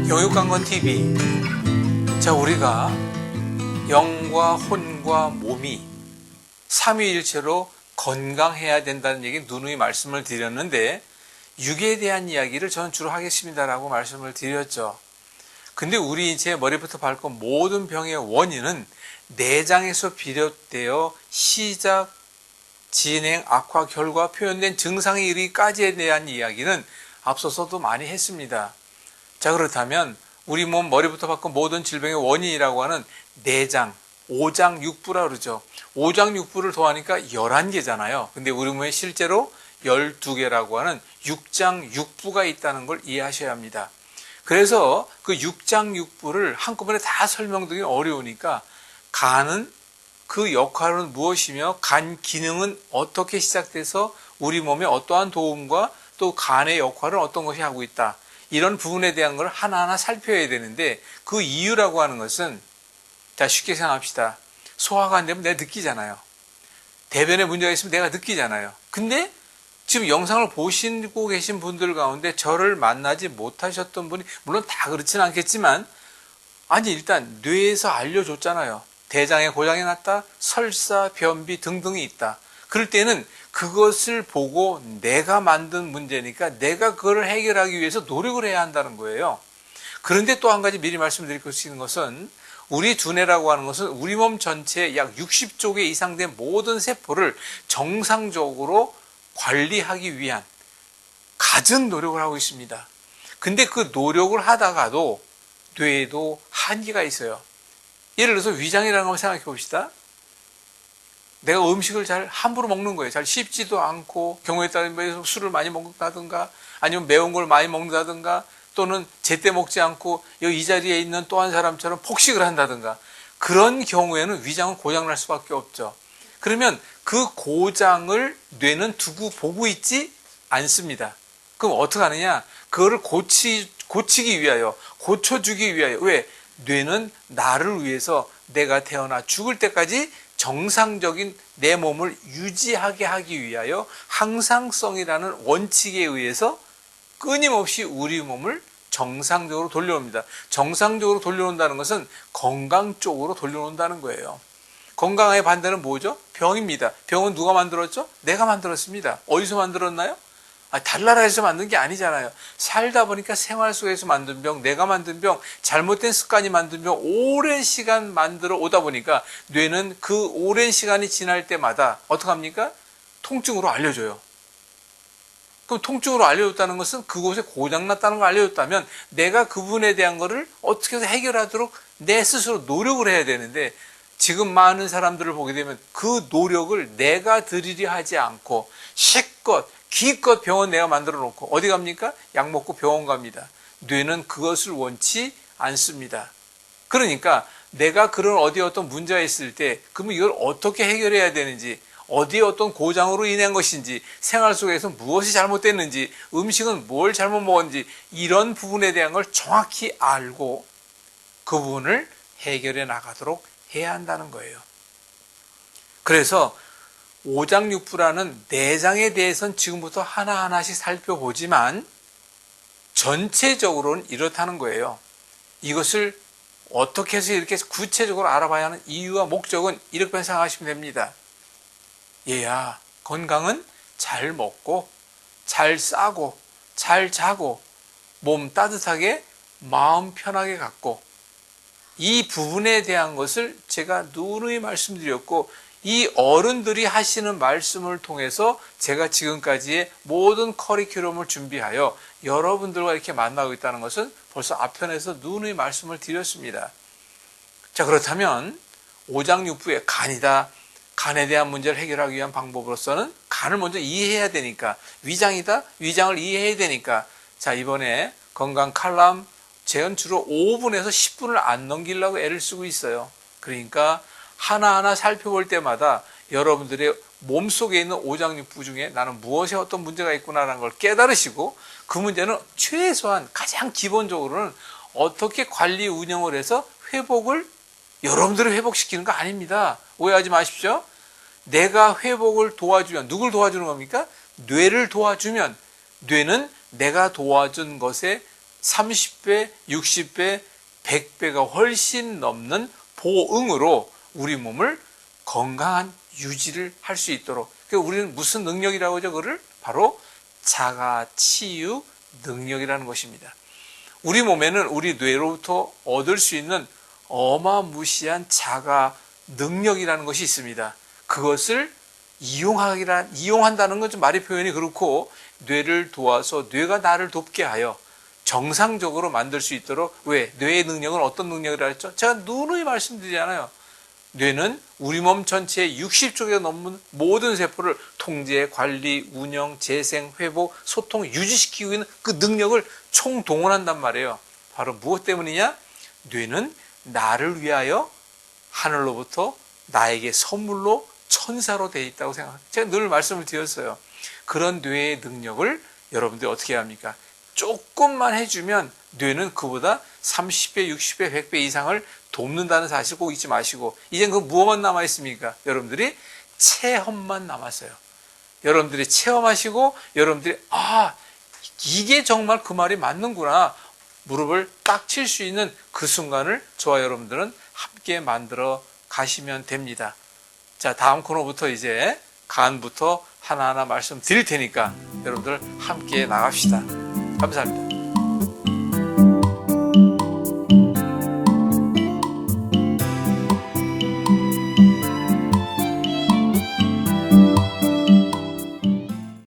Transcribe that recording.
영육강건TV. 자, 우리가 영과 혼과 몸이 삼위일체로 건강해야 된다는 얘기 누누이 말씀을 드렸는데, 육에 대한 이야기를 저는 주로 하겠습니다라고 말씀을 드렸죠. 근데 우리 인체의 머리부터 발끝 모든 병의 원인은 내장에서 비롯되어 시작, 진행, 악화, 결과, 표현된 증상에 이르기까지에 대한 이야기는 앞서서도 많이 했습니다. 자, 그렇다면 우리 몸 머리부터 발끝 모든 질병의 원인이라고 하는 내장, 오장육부라 그러죠. 오장육부를 더하니까 11개잖아요. 근데 우리 몸에 실제로 12개라고 하는 육장육부가 있다는 걸 이해하셔야 합니다. 그래서 그 육장육부를 한꺼번에 다 설명드리기 어려우니까 간은 그 역할은 무엇이며 간 기능은 어떻게 시작돼서 우리 몸에 어떠한 도움과 또 간의 역할은 어떤 것이 하고 있다. 이런 부분에 대한 걸 하나하나 살펴야 되는데, 그 이유라고 하는 것은, 자, 쉽게 생각합시다. 소화가 안 되면 내가 느끼잖아요. 대변에 문제가 있으면 내가 느끼잖아요. 근데 지금 영상을 보시고 계신 분들 가운데 저를 만나지 못하셨던 분이, 물론 다 그렇지는 않겠지만, 아니, 일단 뇌에서 알려줬잖아요. 대장에 고장이 났다, 설사, 변비 등등이 있다. 그럴 때는 그것을 보고 내가 만든 문제니까 내가 그걸 해결하기 위해서 노력을 해야 한다는 거예요. 그런데 또 한 가지 미리 말씀드릴 수 있는 것은, 우리 두뇌라고 하는 것은 우리 몸 전체에 약 60조 개 이상 된 모든 세포를 정상적으로 관리하기 위한 갖은 노력을 하고 있습니다. 근데 그 노력을 하다가도 뇌에도 한계가 있어요. 예를 들어서 위장이라는 걸 생각해 봅시다. 내가 음식을 잘 함부로 먹는 거예요. 잘 씹지도 않고, 경우에 따르면 술을 많이 먹는다든가, 아니면 매운 걸 많이 먹는다든가, 또는 제때 먹지 않고 이 자리에 있는 또 한 사람처럼 폭식을 한다든가, 그런 경우에는 위장은 고장날 수밖에 없죠. 그러면 그 고장을 뇌는 두고 보고 있지 않습니다. 그럼 어떻게 하느냐? 그거를 고치기 위하여, 고쳐주기 위하여. 왜? 뇌는 나를 위해서 내가 태어나 죽을 때까지 정상적인 내 몸을 유지하게 하기 위하여 항상성이라는 원칙에 의해서 끊임없이 우리 몸을 정상적으로 돌려옵니다. 정상적으로 돌려온다는 것은 건강 쪽으로 돌려온다는 거예요. 건강의 반대는 뭐죠? 병입니다. 병은 누가 만들었죠? 내가 만들었습니다. 어디서 만들었나요? 달나라에서 만든 게 아니잖아요. 살다 보니까 생활 속에서 만든 병, 내가 만든 병, 잘못된 습관이 만든 병, 오랜 시간 만들어 오다 보니까 뇌는 그 오랜 시간이 지날 때마다 어떡합니까? 통증으로 알려줘요. 그럼 통증으로 알려줬다는 것은 그곳에 고장났다는 걸 알려줬다면 내가 그 부분에 대한 거를 어떻게 해서 해결하도록 내 스스로 노력을 해야 되는데, 지금 많은 사람들을 보게 되면 그 노력을 내가 들이려 하지 않고 실컷 기껏 병원 내가 만들어 놓고 어디 갑니까? 약 먹고 병원 갑니다. 뇌는 그것을 원치 않습니다. 그러니까 내가 그런 어디에 어떤 문제가 있을 때, 그러면 이걸 어떻게 해결해야 되는지, 어디에 어떤 고장으로 인한 것인지, 생활 속에서 무엇이 잘못됐는지, 음식은 뭘 잘못 먹었는지, 이런 부분에 대한 걸 정확히 알고 그 부분을 해결해 나가도록 해야 한다는 거예요. 그래서 오장육부라는 내장에 대해서는 지금부터 하나하나씩 살펴보지만 전체적으로는 이렇다는 거예요. 이것을 어떻게 해서 이렇게 구체적으로 알아봐야 하는 이유와 목적은 이렇게 생각하시면 됩니다. 얘야, 건강은 잘 먹고 잘 싸고 잘 자고 몸 따뜻하게 마음 편하게 갖고, 이 부분에 대한 것을 제가 누누이 말씀드렸고, 이 어른들이 하시는 말씀을 통해서 제가 지금까지의 모든 커리큘럼을 준비하여 여러분들과 이렇게 만나고 있다는 것은 벌써 앞편에서 누누이 말씀을 드렸습니다. 자, 그렇다면 오장육부의 간이다. 간에 대한 문제를 해결하기 위한 방법으로서는 간을 먼저 이해해야 되니까, 위장이다. 위장을 이해해야 되니까, 자, 이번에 건강 칼럼 제가 주로 5분에서 10분을 안 넘기려고 애를 쓰고 있어요. 그러니까 하나하나 살펴볼 때마다 여러분들의 몸속에 있는 오장육부 중에 나는 무엇에 어떤 문제가 있구나라는 걸 깨달으시고, 그 문제는 최소한 가장 기본적으로는 어떻게 관리 운영을 해서 회복을, 여러분들을 회복시키는 거 아닙니다. 오해하지 마십시오. 내가 회복을 도와주면, 누굴 도와주는 겁니까? 뇌를 도와주면 뇌는 내가 도와준 것에 30배, 60배, 100배가 훨씬 넘는 보응으로 우리 몸을 건강한 유지를 할 수 있도록. 그러니까 우리는 무슨 능력이라고 하죠? 그를 바로 자가치유 능력이라는 것입니다. 우리 몸에는 우리 뇌로부터 얻을 수 있는 어마무시한 자가 능력이라는 것이 있습니다. 그것을 이용한다는 건 좀 말이 표현이 그렇고, 뇌를 도와서 뇌가 나를 돕게 하여 정상적으로 만들 수 있도록. 왜? 뇌의 능력은 어떤 능력이라 했죠? 제가 누누이 말씀드리잖아요. 뇌는 우리 몸 전체의 60조가 넘는 모든 세포를 통제, 관리, 운영, 재생, 회복, 소통, 유지시키고 있는 그 능력을 총동원한단 말이에요. 바로 무엇 때문이냐? 뇌는 나를 위하여 하늘로부터 나에게 선물로 천사로 되어 있다고 생각합니다. 제가 늘 말씀을 드렸어요. 그런 뇌의 능력을 여러분들이 어떻게 합니까? 조금만 해주면 뇌는 그보다 30배, 60배, 100배 이상을 돕는다는 사실 꼭 잊지 마시고, 이젠 그 무엇만 남아있습니까? 여러분들이 체험만 남았어요. 여러분들이 체험하시고, 여러분들이 이게 정말 그 말이 맞는구나, 무릎을 딱 칠 수 있는 그 순간을 저와 여러분들은 함께 만들어 가시면 됩니다. 자, 다음 코너부터 이제 간부터 하나하나 말씀드릴 테니까 여러분들 함께 나갑시다. 감사합니다.